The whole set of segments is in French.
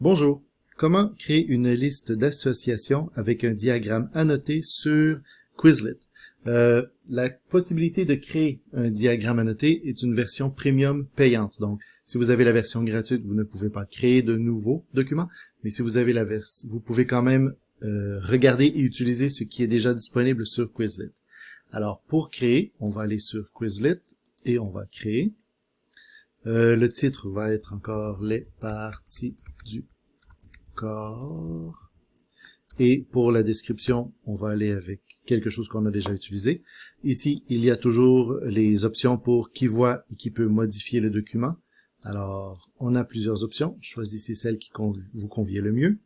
Bonjour. Comment créer une liste d'associations avec un diagramme annoté sur Quizlet? La possibilité de créer un diagramme annoté est une version premium payante. Donc, si vous avez la version gratuite, vous ne pouvez pas créer de nouveaux documents. Mais si vous avez la version, vous pouvez quand même regarder et utiliser ce qui est déjà disponible sur Quizlet. Alors, pour créer, on va aller sur Quizlet et on va créer. Le titre va être encore les parties du corps. Et pour la description, on va aller avec quelque chose qu'on a déjà utilisé. Ici, il y a toujours les options pour qui voit et qui peut modifier le document. Alors, on a plusieurs options. Choisissez celle qui vous convient le mieux.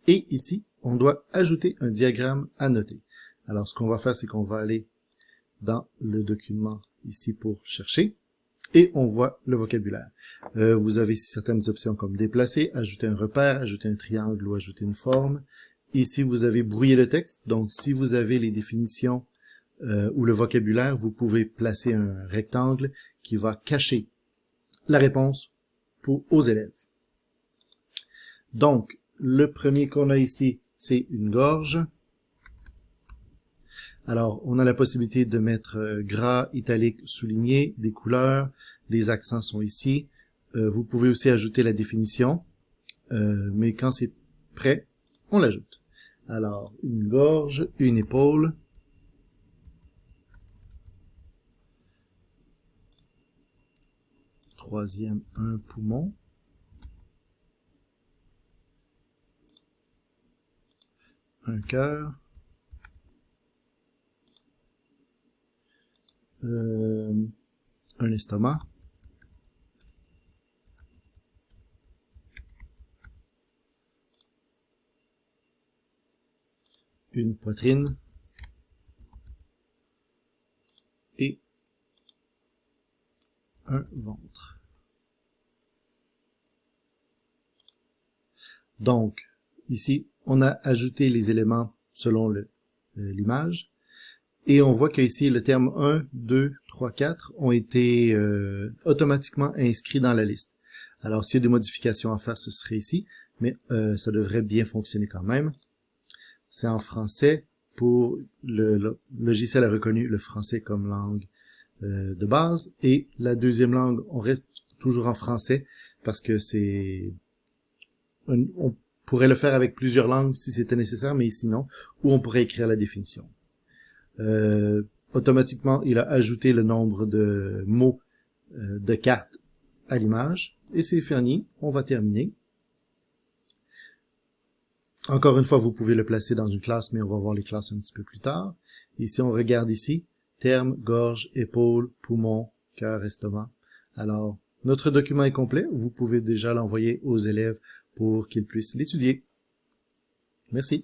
Et ici, on doit ajouter un diagramme annoté. Alors, ce qu'on va faire, c'est qu'on va aller dans le document ici pour chercher. Et on voit le vocabulaire. Vous avez ici certaines options comme déplacer, ajouter un repère, ajouter un triangle ou ajouter une forme. Ici, vous avez brouillé le texte. Donc, si vous avez les définitions ou le vocabulaire, vous pouvez placer un rectangle qui va cacher la réponse aux élèves. Donc, le premier qu'on a ici, c'est une gorge. Alors, on a la possibilité de mettre gras, italique, souligné, des couleurs. Les accents sont ici. Vous pouvez aussi ajouter la définition, mais quand c'est prêt, on l'ajoute. Alors, une gorge, une épaule. Troisième, un poumon. Un cœur. Un estomac. Une poitrine. Et un ventre. Donc, ici, on a ajouté les éléments selon l'image. Et on voit qu'ici, le terme 1, 2, 3, 4 ont été automatiquement inscrits dans la liste. Alors, s'il y a des modifications à faire, ce serait ici, mais ça devrait bien fonctionner quand même. C'est en français. Pour le logiciel a reconnu le français comme langue de base. Et la deuxième langue, on reste toujours en français parce que on pourrait le faire avec plusieurs langues si c'était nécessaire, mais sinon, ou on pourrait écrire la définition. Automatiquement, il a ajouté le nombre de mots de cartes à l'image. Et c'est fini, on va terminer. Encore une fois, vous pouvez le placer dans une classe, mais on va voir les classes un petit peu plus tard. Et si on regarde ici, terme, gorge, épaule, poumon, cœur, estomac. Alors, notre document est complet. Vous pouvez déjà l'envoyer aux élèves pour qu'ils puissent l'étudier. Merci.